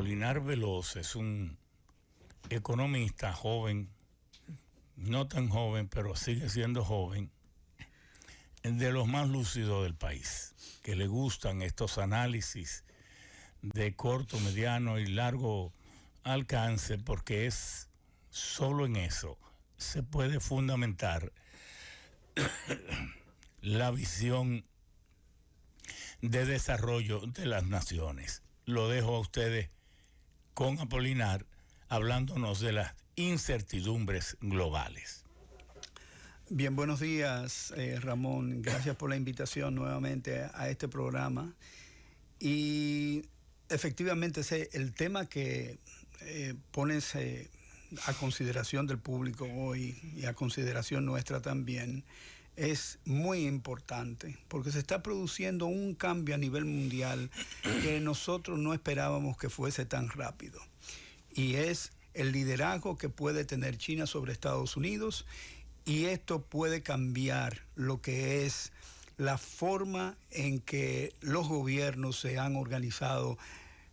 Apolinar Veloz es un economista joven, no tan joven, pero sigue siendo joven, de los más lúcidos del país, que le gustan estos análisis de corto, mediano y largo alcance, porque es solo en eso se puede fundamentar la visión de desarrollo de las naciones. Lo dejo a ustedes con Apolinar hablándonos de las incertidumbres globales. Bien, buenos días, Ramón. Gracias por la invitación nuevamente a este programa. Y efectivamente el tema que pones a consideración del público hoy y a consideración nuestra también es muy importante, porque se está produciendo un cambio a nivel mundial que nosotros no esperábamos que fuese tan rápido. Y es el liderazgo que puede tener China sobre Estados Unidos, y esto puede cambiar lo que es la forma en que los gobiernos se han organizado,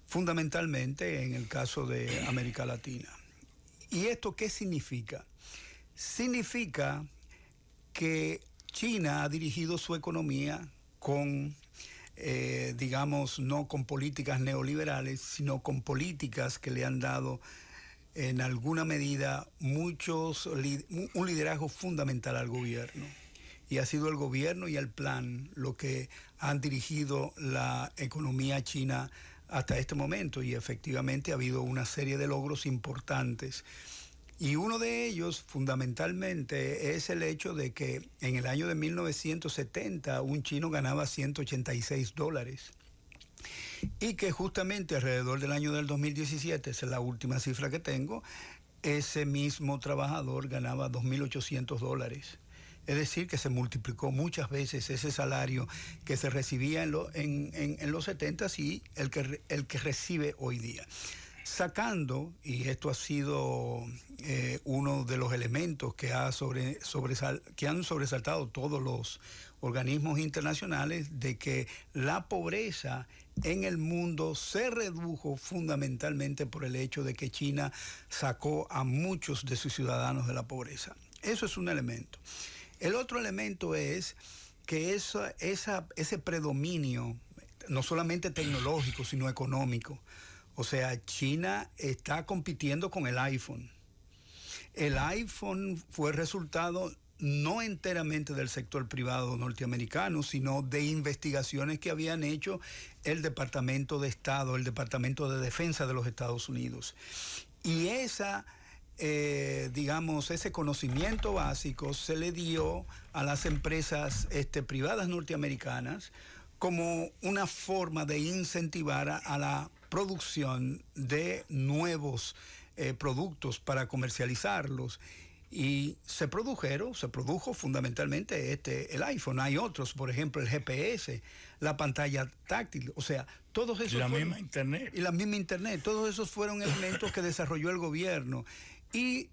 fundamentalmente en el caso de América Latina. ¿Y esto qué significa? Significa que China ha dirigido su economía con, digamos, no con políticas neoliberales, sino con políticas que le han dado en alguna medida un liderazgo fundamental al gobierno. Y ha sido el gobierno y el plan lo que han dirigido la economía china hasta este momento, y efectivamente ha habido una serie de logros importantes. Y uno de ellos, fundamentalmente, es el hecho de que en el año de 1970 un chino ganaba $186. Y que justamente alrededor del año del 2017, esa es la última cifra que tengo, ese mismo trabajador ganaba $2.800. Es decir, que se multiplicó muchas veces ese salario que se recibía en los 70 y el que recibe hoy día. Sacando, y esto ha sido uno de los elementos que han sobresaltado todos los organismos internacionales, de que la pobreza en el mundo se redujo fundamentalmente por el hecho de que China sacó a muchos de sus ciudadanos de la pobreza. Eso es un elemento. El otro elemento es que ese predominio, no solamente tecnológico, sino económico. O sea, China está compitiendo con el iPhone. El iPhone fue resultado no enteramente del sector privado norteamericano, sino de investigaciones que habían hecho el Departamento de Estado, el Departamento de Defensa de los Estados Unidos. Y ese conocimiento básico se le dio a las empresas privadas norteamericanas como una forma de incentivar a la producción de nuevos productos para comercializarlos. Y se produjo fundamentalmente el iPhone. Hay otros, por ejemplo, el GPS, la pantalla táctil, o sea, todos esos misma Internet. Y la misma Internet, todos esos fueron elementos que desarrolló el gobierno. Y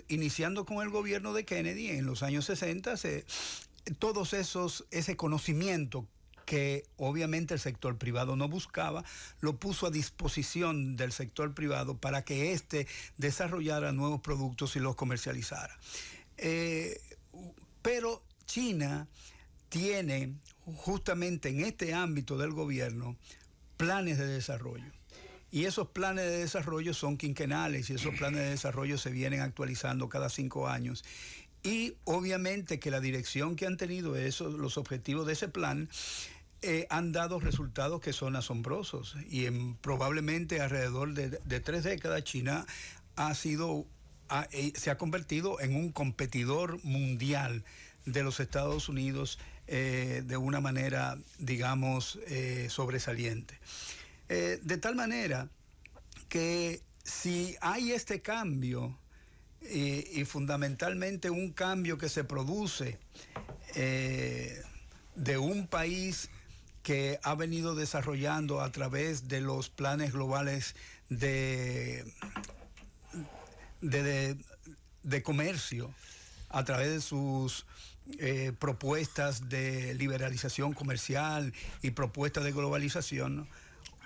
iniciando con el gobierno de Kennedy en los años 60, ese conocimiento que obviamente el sector privado no buscaba, lo puso a disposición del sector privado para que éste desarrollara nuevos productos y los comercializara. Pero China tiene justamente en este ámbito del gobierno planes de desarrollo. Y esos planes de desarrollo son quinquenales, y esos planes de desarrollo se vienen actualizando cada 5 años. Y obviamente que la dirección que han tenido los objetivos de ese plan han dado resultados que son asombrosos. Y probablemente alrededor de 3 décadas China se ha convertido en un competidor mundial de los Estados Unidos de una manera, digamos, sobresaliente. De tal manera que si hay este cambio, y fundamentalmente un cambio que se produce de un país que ha venido desarrollando a través de los planes globales de comercio, a través de sus propuestas de liberalización comercial y propuestas de globalización,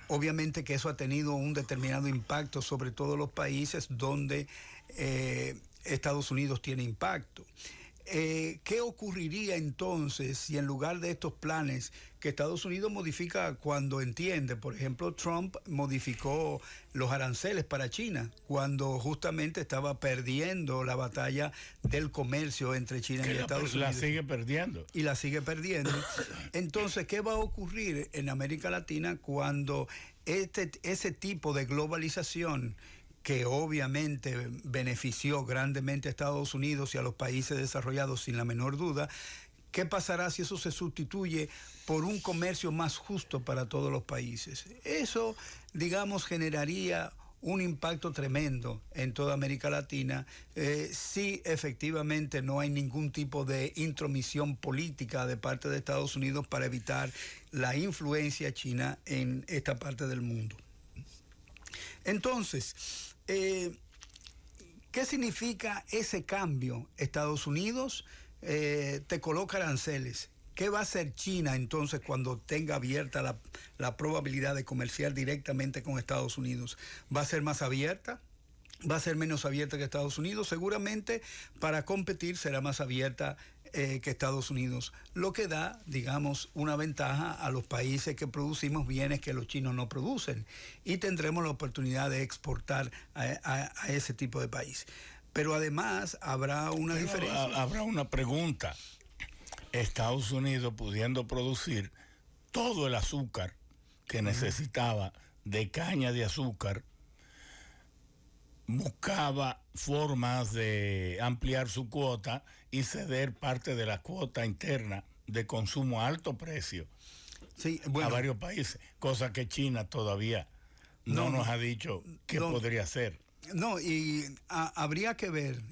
obviamente que eso ha tenido un determinado impacto sobre todos los países donde Estados Unidos tiene impacto. ¿Qué ocurriría entonces si en lugar de estos planes que Estados Unidos modifica cuando entiende? Por ejemplo, Trump modificó los aranceles para China cuando justamente estaba perdiendo la batalla del comercio entre China y Estados Unidos. La sigue perdiendo. Y la sigue perdiendo. Entonces, ¿qué va a ocurrir en América Latina cuando ese tipo de globalización, que obviamente benefició grandemente a Estados Unidos y a los países desarrollados sin la menor duda, qué pasará si eso se sustituye por un comercio más justo para todos los países? Eso, digamos, generaría un impacto tremendo en toda América Latina si efectivamente no hay ningún tipo de intromisión política de parte de Estados Unidos para evitar la influencia china en esta parte del mundo. Entonces, ¿qué significa ese cambio? Estados Unidos te coloca aranceles. ¿Qué va a hacer China entonces cuando tenga abierta la probabilidad de comerciar directamente con Estados Unidos? ¿Va a ser más abierta? ¿Va a ser menos abierta que Estados Unidos? Seguramente para competir será más abierta que Estados Unidos, lo que da, digamos, una ventaja a los países que producimos bienes que los chinos no producen, y tendremos la oportunidad de exportar a ese tipo de país. Pero además habrá una diferencia. Habrá una pregunta. Estados Unidos, pudiendo producir todo el azúcar que necesitaba de caña de azúcar, buscaba formas de ampliar su cuota y ceder parte de la cuota interna de consumo a alto precio, sí, bueno, a varios países, cosa que China todavía no nos ha dicho qué podría hacer. No, y habría que ver,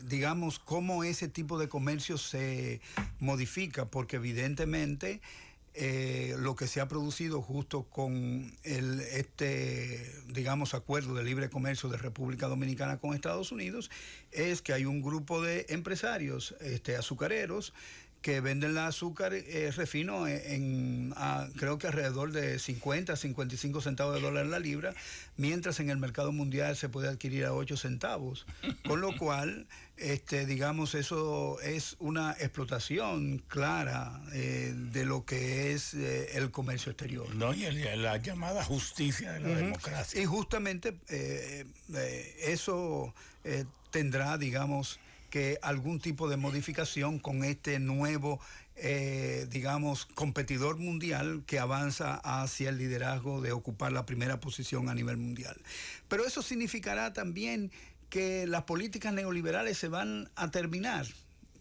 digamos, cómo ese tipo de comercio se modifica, porque evidentemente lo que se ha producido justo con digamos, acuerdo de libre comercio de República Dominicana con Estados Unidos es que hay un grupo de empresarios azucareros que venden la azúcar refino creo que alrededor de 50 a 55 centavos de dólar la libra, mientras en el mercado mundial se puede adquirir a 8 centavos. Con lo cual, digamos, eso es una explotación clara de lo que es el comercio exterior. No, y la llamada justicia de la democracia. Y justamente eso tendrá, digamos, que algún tipo de modificación con este nuevo, digamos, competidor mundial que avanza hacia el liderazgo de ocupar la primera posición a nivel mundial. Pero eso significará también que las políticas neoliberales se van a terminar.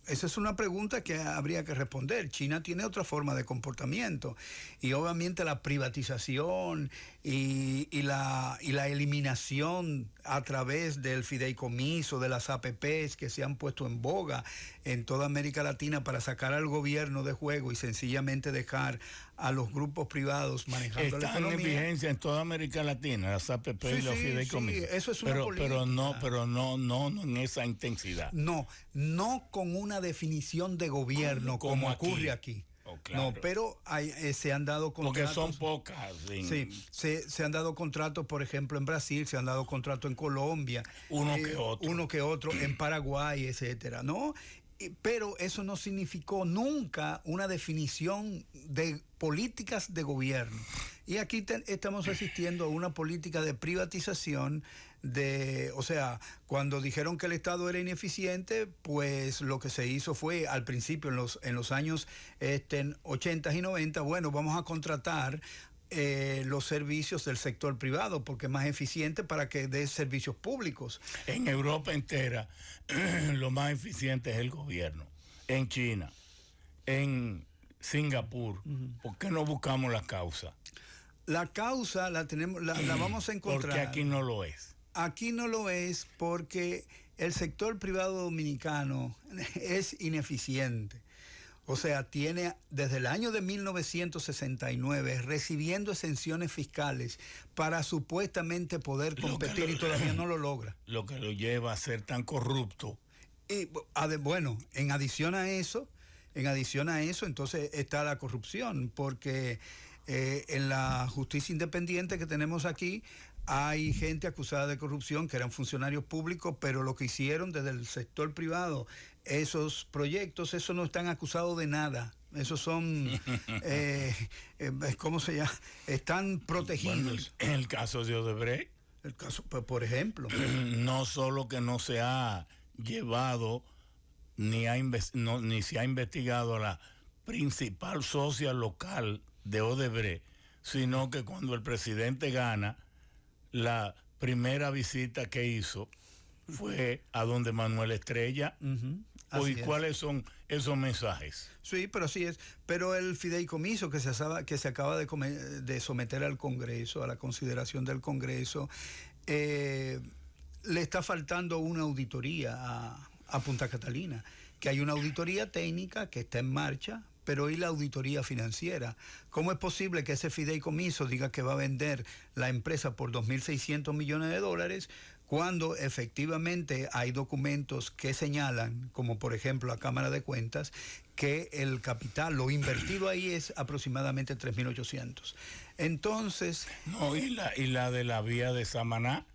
Esa es una pregunta que habría que responder. China tiene otra forma de comportamiento y obviamente la privatización y la eliminación a través del fideicomiso, de las APPs que se han puesto en boga en toda América Latina para sacar al gobierno de juego y sencillamente dejar a los grupos privados manejando la economía. Están en vigencia en toda América Latina, las APP y los fideicomisos. Sí, eso es una política. Pero no en esa intensidad. No con una definición de gobierno como ocurre aquí. Oh, claro. No, pero se han dado contratos. Porque son pocas. Sí, se han dado contratos, por ejemplo, en Brasil, se han dado contratos en Colombia. Uno que otro, en Paraguay, etcétera, ¿no? Pero eso no significó nunca una definición de políticas de gobierno. Y aquí estamos asistiendo a una política de privatización o sea, cuando dijeron que el Estado era ineficiente, pues lo que se hizo fue, al principio, en los años 80 y 90, bueno, vamos a contratar los servicios del sector privado porque es más eficiente para que dé servicios públicos. En Europa entera lo más eficiente es el gobierno. En China, en Singapur. ¿Por qué no buscamos la causa? La causa la vamos a encontrar. Porque aquí no lo es. Aquí no lo es porque el sector privado dominicano es ineficiente. O sea, tiene desde el año de 1969 recibiendo exenciones fiscales para supuestamente poder competir y todavía no lo logra. Lo que lo lleva a ser tan corrupto. Y bueno, en adición a eso, entonces está la corrupción, porque En la justicia independiente que tenemos aquí, hay gente acusada de corrupción que eran funcionarios públicos, pero lo que hicieron desde el sector privado, esos proyectos, esos no están acusados de nada. Esos son, ¿cómo se llama? Están protegidos. Bueno, en el caso de Odebrecht, El caso, por ejemplo. no solo que no se ha llevado ni se ha investigado a la principal socia local de Odebrecht, sino que cuando el presidente gana, la primera visita que hizo fue a donde Manuel Estrella. ¿Y cuáles son esos mensajes? Sí, pero así es. Pero el fideicomiso que se acaba de someter al Congreso, a la consideración del Congreso, le está faltando una auditoría a Punta Catalina, que hay una auditoría técnica que está en marcha, pero ¿y la auditoría financiera? ¿Cómo es posible que ese fideicomiso diga que va a vender la empresa por 2.600 millones de dólares cuando efectivamente hay documentos que señalan, como por ejemplo la Cámara de Cuentas, que el capital, lo invertido ahí es aproximadamente 3.800? Entonces... No, y la de la vía de Samaná,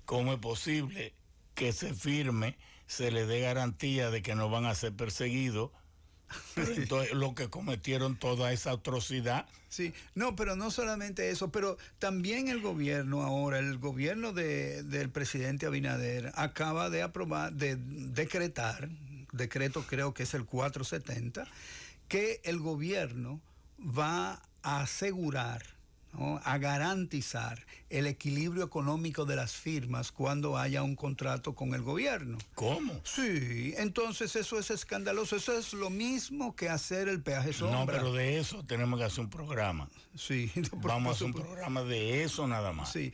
¿cómo es posible que se firme, se le dé garantía de que no van a ser perseguidos? Pero entonces lo que cometieron toda esa atrocidad. Sí, no, pero no solamente eso, pero también el gobierno ahora, el gobierno del presidente Abinader acaba de aprobar, de decretar, decreto creo que es el 470, que el gobierno va a asegurar, ¿no?, a garantizar el equilibrio económico de las firmas cuando haya un contrato con el gobierno. ¿Cómo? Sí, entonces eso es escandaloso. Eso es lo mismo que hacer el peaje sombra. No, pero de eso tenemos que hacer un programa. Sí. Vamos a hacer un programa de eso nada más. Sí.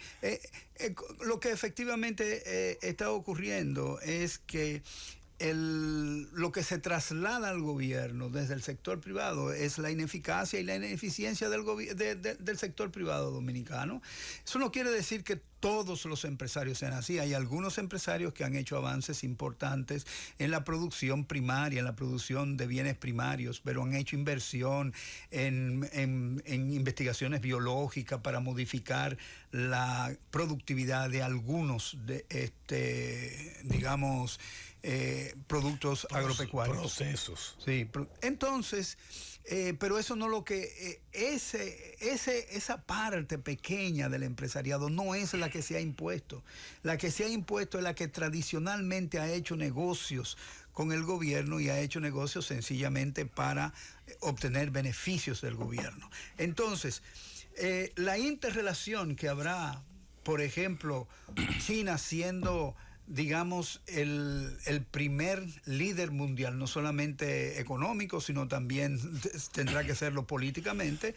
Lo que efectivamente está ocurriendo es que lo que se traslada al gobierno desde el sector privado es la ineficacia y la ineficiencia del sector privado dominicano. Eso no quiere decir que todos los empresarios sean así. Hay algunos empresarios que han hecho avances importantes en la producción primaria, en la producción de bienes primarios, pero han hecho inversión en investigaciones biológicas para modificar la productividad de algunos productos agropecuarios. Procesos. Sí, entonces, pero eso no lo que... esa parte pequeña del empresariado no es la que se ha impuesto. La que se ha impuesto es la que tradicionalmente ha hecho negocios con el gobierno y ha hecho negocios sencillamente para obtener beneficios del gobierno. Entonces, la interrelación que habrá, por ejemplo, China siendo, digamos, el primer líder mundial, no solamente económico, sino también tendrá que serlo políticamente,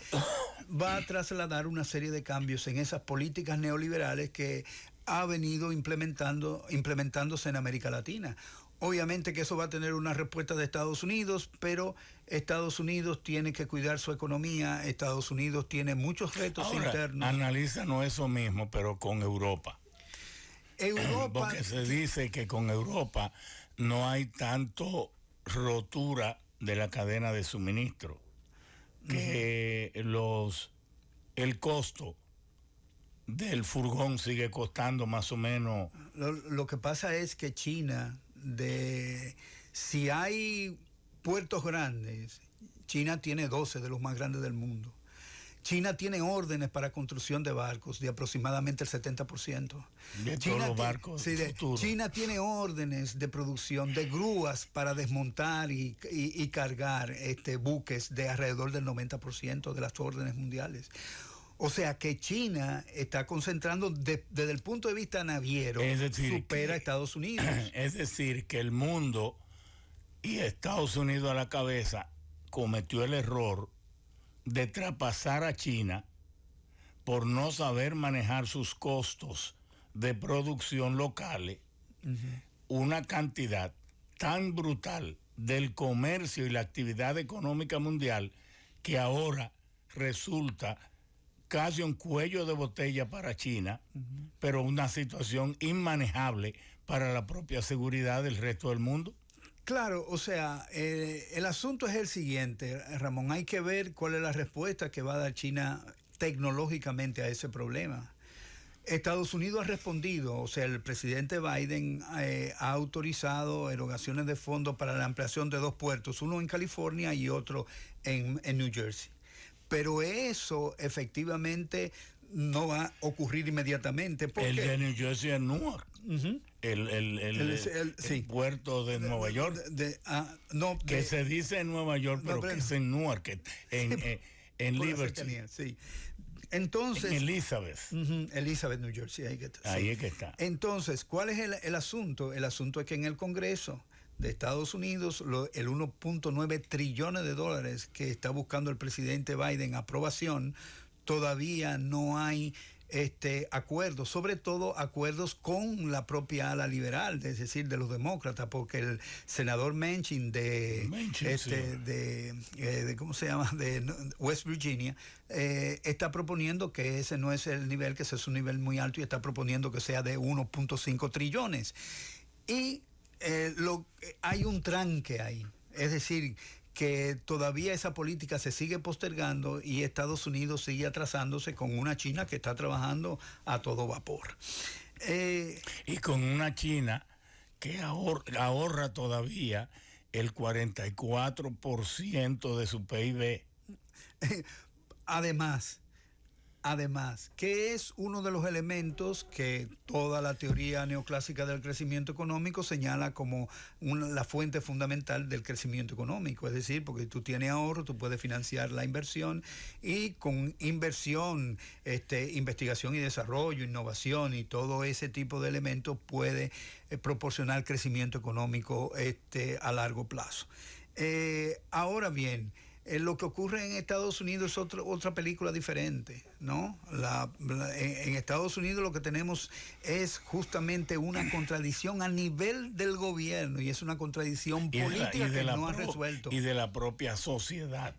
va a trasladar una serie de cambios en esas políticas neoliberales que ha venido implementándose en América Latina. Obviamente que eso va a tener una respuesta de Estados Unidos, pero Estados Unidos tiene que cuidar su economía, Estados Unidos tiene muchos retos internos. Analízanos eso mismo, pero con Europa. Porque se dice que con Europa no hay tanto rotura de la cadena de suministro, que el costo del furgón sigue costando más o menos. Lo que pasa es que China, si hay puertos grandes, China tiene 12 de los más grandes del mundo. China tiene órdenes para construcción de barcos de aproximadamente el 70%. De todos los barcos. Sí, China tiene órdenes de producción de grúas para desmontar y cargar buques de alrededor del 90% de las órdenes mundiales. O sea que China está concentrando desde el punto de vista naviero, supera a Estados Unidos. Es decir, que el mundo y Estados Unidos a la cabeza cometió el error de traspasar a China por no saber manejar sus costos de producción locales, una cantidad tan brutal del comercio y la actividad económica mundial que ahora resulta casi un cuello de botella para China, pero una situación inmanejable para la propia seguridad del resto del mundo. Claro, o sea, el asunto es el siguiente, Ramón. Hay que ver cuál es la respuesta que va a dar China tecnológicamente a ese problema. Estados Unidos ha respondido, o sea, el presidente Biden ha autorizado erogaciones de fondos para la ampliación de 2 puertos, uno en California y otro en New Jersey. Pero eso efectivamente no va a ocurrir inmediatamente. El de New Jersey es Newark. El puerto de Nueva York. Que se dice en Nueva York, pero que es en Newark, en Liberty. Sí. Entonces, en Elizabeth. Elizabeth, New Jersey. Ahí es que está. Entonces, ¿cuál es el asunto? El asunto es que en el Congreso de Estados Unidos, el 1.9 trillones de dólares que está buscando el presidente Biden aprobación, todavía no hay acuerdos, sobre todo acuerdos con la propia ala liberal, es decir, de los demócratas, porque el senador Manchin de ¿cómo se llama? De West Virginia, está proponiendo que ese no es el nivel, que ese es un nivel muy alto, y está proponiendo que sea de 1.5 trillones. Y hay un tranque ahí, es decir, que todavía esa política se sigue postergando y Estados Unidos sigue atrasándose con una China que está trabajando a todo vapor. Y con una China que ahorra todavía el 44% de su PIB. Además, que es uno de los elementos que toda la teoría neoclásica del crecimiento económico señala como la fuente fundamental del crecimiento económico. Es decir, porque tú tienes ahorro, tú puedes financiar la inversión, y con inversión, investigación y desarrollo, innovación y todo ese tipo de elementos puede proporcionar crecimiento económico a largo plazo. Ahora bien, lo que ocurre en Estados Unidos es otra película diferente, ¿no? En Estados Unidos lo que tenemos es justamente una contradicción a nivel del gobierno, y es una contradicción política que no ha resuelto. Y de la propia sociedad.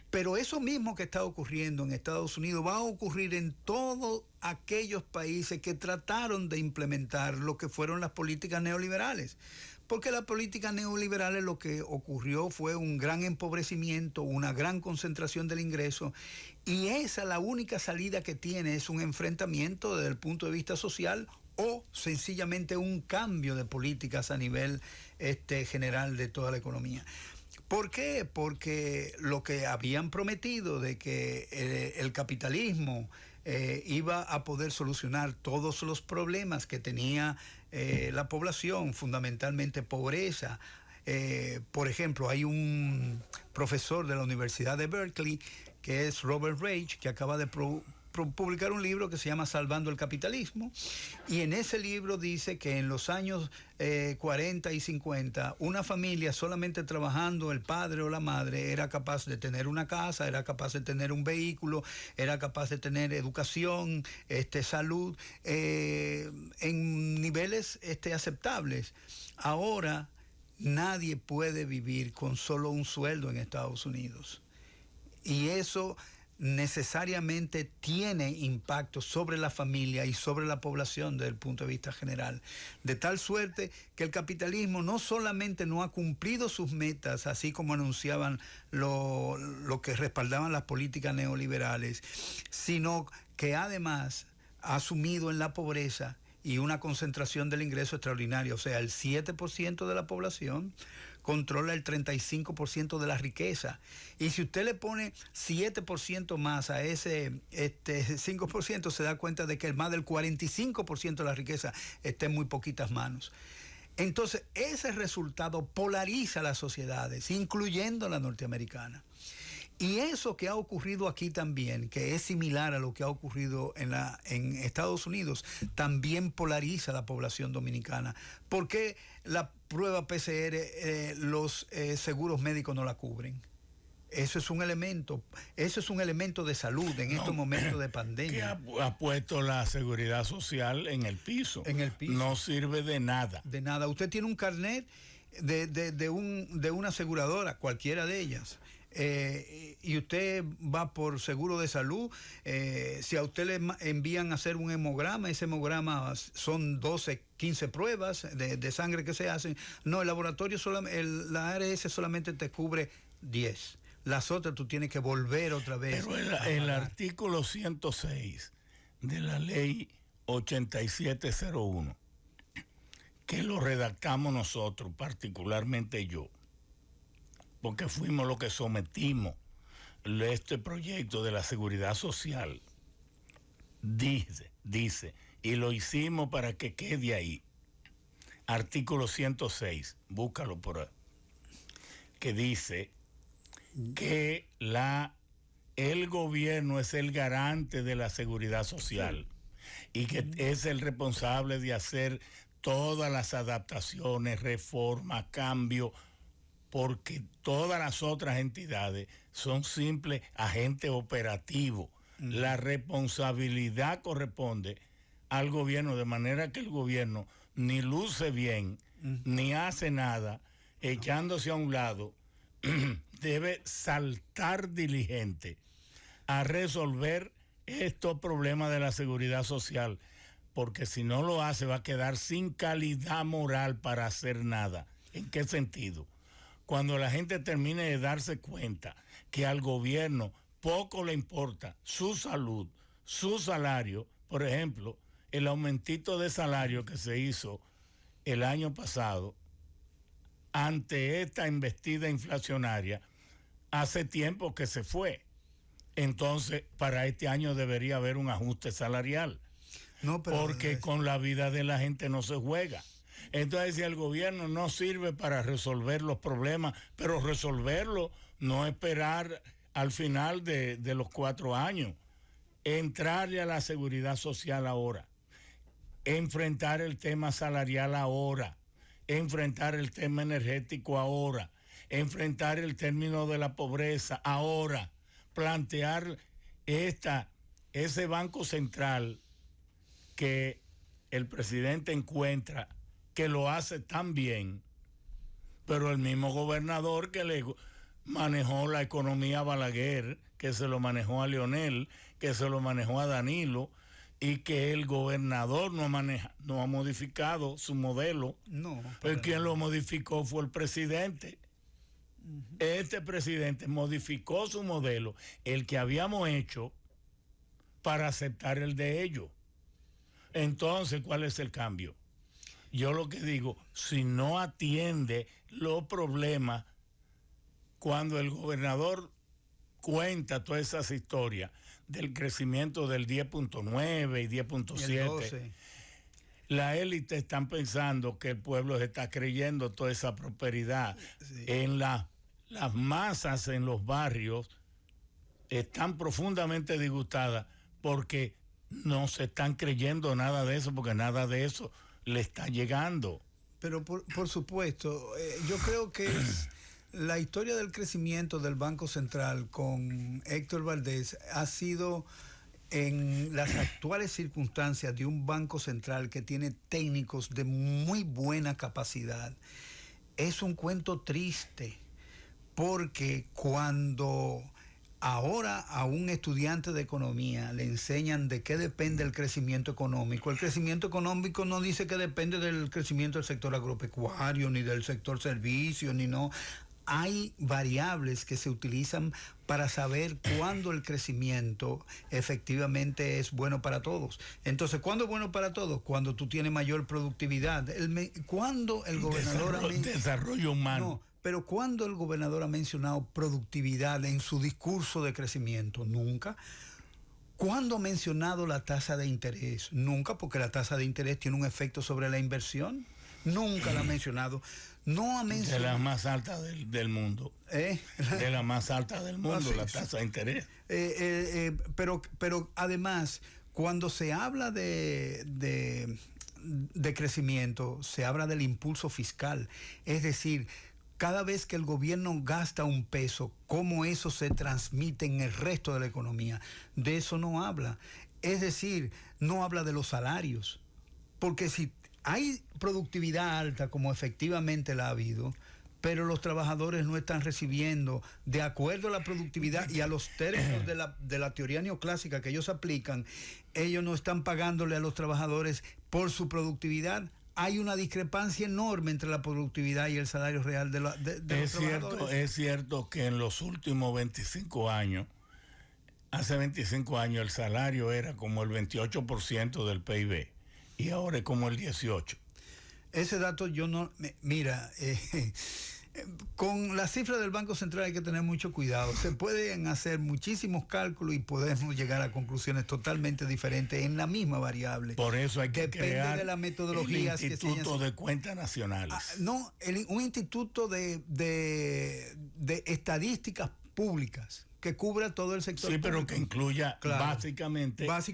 Pero eso mismo que está ocurriendo en Estados Unidos va a ocurrir en todos aquellos países que trataron de implementar lo que fueron las políticas neoliberales. Porque las políticas neoliberales, lo que ocurrió fue un gran empobrecimiento, una gran concentración del ingreso, y la única salida que tiene es un enfrentamiento desde el punto de vista social, o sencillamente un cambio de políticas a nivel general de toda la economía. ¿Por qué? Porque lo que habían prometido de que el capitalismo iba a poder solucionar todos los problemas que tenía la población, fundamentalmente pobreza. Por ejemplo, hay un profesor de la Universidad de Berkeley, que es Robert Reich, que acaba de publicar un libro que se llama Salvando el Capitalismo, y en ese libro dice que en los años 40 y 50 una familia solamente trabajando, el padre o la madre, era capaz de tener una casa, era capaz de tener un vehículo, era capaz de tener educación, salud, en niveles aceptables. Ahora nadie puede vivir con solo un sueldo en Estados Unidos, y eso necesariamente tiene impacto sobre la familia y sobre la población desde el punto de vista general, de tal suerte que el capitalismo no solamente no ha cumplido sus metas, así como anunciaban lo que respaldaban las políticas neoliberales, sino que además ha sumido en la pobreza y una concentración del ingreso extraordinaria. O sea, el 7% de la población controla el 35% de la riqueza. Y si usted le pone 7% más a ese 5%, se da cuenta de que más del 45% de la riqueza está en muy poquitas manos. Entonces, ese resultado polariza las sociedades, incluyendo la norteamericana. Y eso que ha ocurrido aquí también, que es similar a lo que ha ocurrido en Estados Unidos, también polariza la población dominicana. ¿Por qué la prueba PCR, los seguros médicos no la cubren? Eso es un elemento de salud en estos momentos de pandemia. Que ha puesto la seguridad social en el piso. En el piso. No sirve de nada. De nada. Usted tiene un carnet de una aseguradora, cualquiera de ellas. y usted va por seguro de salud, si a usted le envían a hacer un hemograma, ese hemograma son 12, 15 pruebas de sangre que se hacen. No, el laboratorio, la ARS solamente te cubre 10. Las otras tú tienes que volver otra vez. Pero el artículo 106 de la ley 8701, que lo redactamos nosotros, particularmente yo, porque fuimos los que sometimos este proyecto de la seguridad social, dice, y lo hicimos para que quede ahí. Artículo 106, búscalo por ahí, que dice que el gobierno es el garante de la seguridad social y que es el responsable de hacer todas las adaptaciones, reformas, cambios, porque todas las otras entidades son simples agentes operativos. La responsabilidad corresponde al gobierno, de manera que el gobierno ni luce bien, ni hace nada, echándose a un lado, debe saltar diligente a resolver estos problemas de la seguridad social, porque si no lo hace va a quedar sin calidad moral para hacer nada. ¿En qué sentido? Cuando la gente termine de darse cuenta que al gobierno poco le importa su salud, su salario, por ejemplo, el aumentito de salario que se hizo el año pasado, ante esta embestida inflacionaria, hace tiempo que se fue. Entonces, para este año debería haber un ajuste salarial. No, porque con la vida de la gente no se juega. Entonces, si el gobierno no sirve para resolver los problemas, pero resolverlo, no esperar al final de los 4 años, entrarle a la seguridad social ahora, enfrentar el tema salarial ahora, enfrentar el tema energético ahora, enfrentar el término de la pobreza ahora, plantear ese Banco Central que el presidente encuentra que lo hace tan bien, pero el mismo gobernador que le manejó la economía a Balaguer, que se lo manejó a Leonel, que se lo manejó a Danilo, y que el gobernador no ha modificado su modelo. No. Pero quien lo modificó fue el presidente. Este presidente modificó su modelo, el que habíamos hecho, para aceptar el de ellos. Entonces, ¿cuál es el cambio? Yo lo que digo, si no atiende los problemas, cuando el gobernador cuenta todas esas historias del crecimiento del 10.9 y 10.7, la élite están pensando que el pueblo se está creyendo toda esa prosperidad. Sí. En las masas en los barrios están profundamente disgustadas porque no se están creyendo nada de eso, porque nada de eso le está llegando. Pero por supuesto, yo creo que la historia del crecimiento del Banco Central con Héctor Valdés ha sido, en las actuales circunstancias de un Banco Central que tiene técnicos de muy buena capacidad, es un cuento triste, porque cuando ahora a un estudiante de economía le enseñan de qué depende el crecimiento económico no dice que depende del crecimiento del sector agropecuario, ni del sector servicios, ni no. Hay variables que se utilizan para saber cuándo el crecimiento efectivamente es bueno para todos. Entonces, ¿cuándo es bueno para todos? Cuando tú tienes mayor productividad. Cuando el gobernador... Desarrollo humano. No, pero ¿cuándo el gobernador ha mencionado productividad en su discurso de crecimiento? Nunca. ¿Cuándo ha mencionado la tasa de interés? Nunca, porque la tasa de interés tiene un efecto sobre la inversión. Nunca la ha mencionado. No ha mencionado... De las más altas del mundo. De las más altas del mundo, sí, la tasa de interés. Pero además, cuando se habla de crecimiento, se habla del impulso fiscal. Es decir, cada vez que el gobierno gasta un peso, cómo eso se transmite en el resto de la economía. De eso no habla. Es decir, no habla de los salarios. Porque si hay productividad alta, como efectivamente la ha habido, pero los trabajadores no están recibiendo, de acuerdo a la productividad y a los términos de la teoría neoclásica que ellos aplican, ellos no están pagándole a los trabajadores por su productividad. Hay una discrepancia enorme entre la productividad y el salario real de los trabajadores. Es cierto que en los últimos 25 años, hace 25 años el salario era como el 28% del PIB y ahora es como el 18%. Ese dato yo no... Mira, con las cifras del Banco Central hay que tener mucho cuidado. Se pueden hacer muchísimos cálculos y podemos llegar a conclusiones totalmente diferentes en la misma variable. Por eso hay que crear de las metodologías el Instituto de Cuentas Nacionales. No, un instituto de estadísticas públicas que cubra todo el sector público. Pero que incluya básicamente las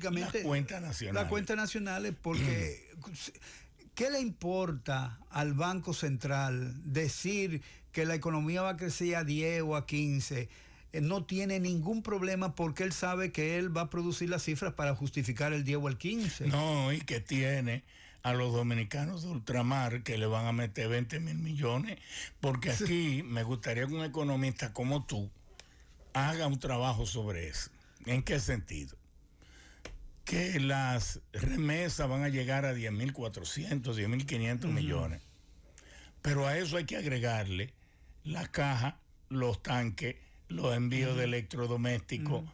cuentas nacionales. Las cuentas nacionales, porque... ¿Qué le importa al Banco Central decir que la economía va a crecer a 10 o a 15? No tiene ningún problema porque él sabe que él va a producir las cifras para justificar el 10 o el 15. No, y que tiene a los dominicanos de ultramar que le van a meter 20,000 millones, porque aquí me gustaría que un economista como tú haga un trabajo sobre eso. ¿En qué sentido? Que las remesas van a llegar a 10.400, 10.500 millones. Pero a eso hay que agregarle la caja, los tanques, los envíos de electrodomésticos,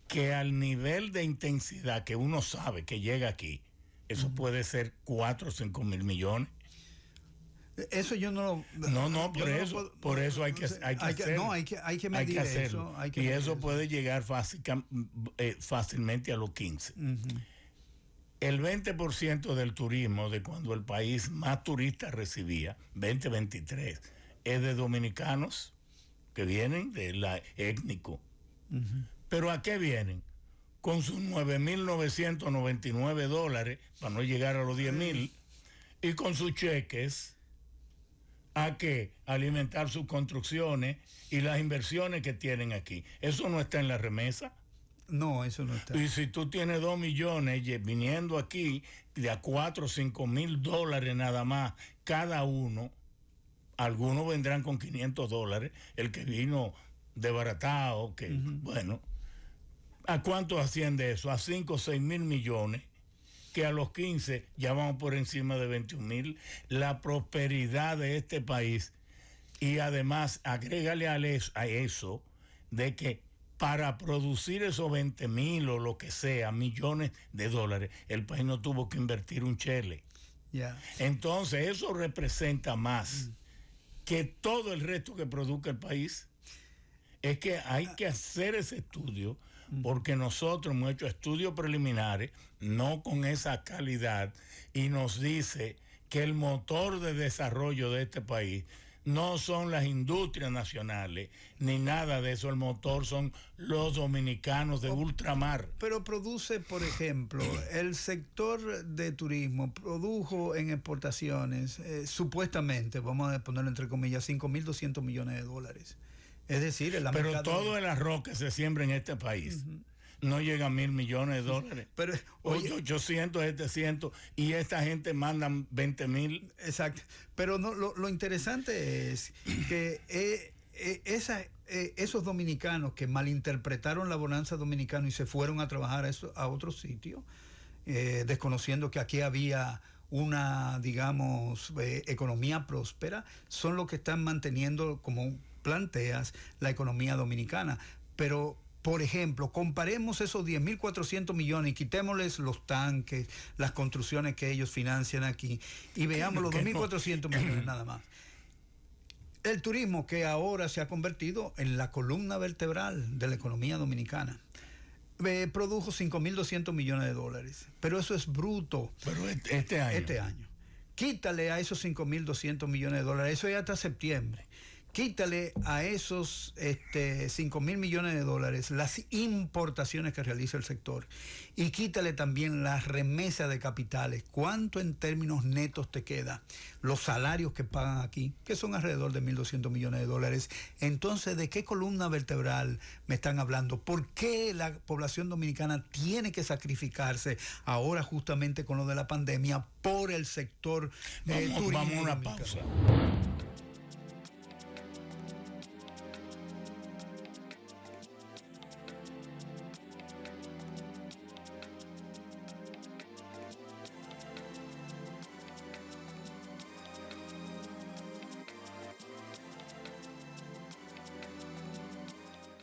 que al nivel de intensidad que uno sabe que llega aquí, eso puede ser 4 o 5 mil millones. Eso yo no lo... No, por eso hay que hacerlo. No, hay que medir eso. Y eso puede llegar fácilmente a los 15. El 20% del turismo de cuando el país más turistas recibía, 2023, es de dominicanos que vienen de la étnico. Pero ¿a qué vienen? Con sus $9.999 para no llegar a los 10,000 y con sus cheques a que alimentar sus construcciones y las inversiones que tienen aquí. Eso no está en la remesa. No, eso no está. Y si tú tienes 2 millones viniendo aquí de a 4 o 5 mil dólares nada más cada uno, algunos vendrán con $500, el que vino desbaratado, que bueno, ¿a cuánto asciende eso? A 5 o 6 mil millones, que a los 15 ya vamos por encima de 21,000. La prosperidad de este país, y además agrégale a eso de que para producir esos 20,000 o lo que sea, millones de dólares, el país no tuvo que invertir un chele. Entonces eso representa más que todo el resto que produzca el país. Es que hay que hacer ese estudio, porque nosotros hemos hecho estudios preliminares, no con esa calidad, y nos dice que el motor de desarrollo de este país no son las industrias nacionales, ni nada de eso. El motor son los dominicanos de ultramar. Pero produce, por ejemplo, el sector de turismo produjo en exportaciones, supuestamente, vamos a ponerlo entre comillas, 5.200 millones de dólares. Es decir, pero todo el arroz que se siembra en este país no llega a 1.000 millones de dólares. Pero, oye, 800, 700, y esta gente manda 20,000. Exacto. Pero no, lo interesante es que esos dominicanos que malinterpretaron la bonanza dominicana y se fueron a trabajar a otro sitio, desconociendo que aquí había una, digamos, economía próspera, son los que están manteniendo, como planteas, la economía dominicana. Pero, por ejemplo, comparemos esos 10.400 millones y quitémosles los tanques, las construcciones que ellos financian aquí, y veamos los 2.400 millones nada más. El turismo, que ahora se ha convertido en la columna vertebral de la economía dominicana, produjo 5.200 millones de dólares. Pero eso es bruto. Pero este año. Quítale a esos 5.200 millones de dólares, eso ya hasta septiembre. Quítale a esos 5.000 millones de dólares las importaciones que realiza el sector, y quítale también las remesas de capitales. ¿Cuánto en términos netos te queda? Los salarios que pagan aquí, que son alrededor de 1.200 millones de dólares. Entonces, ¿de qué columna vertebral me están hablando? ¿Por qué la población dominicana tiene que sacrificarse ahora, justamente con lo de la pandemia, por el sector turístico? Vamos a una pausa.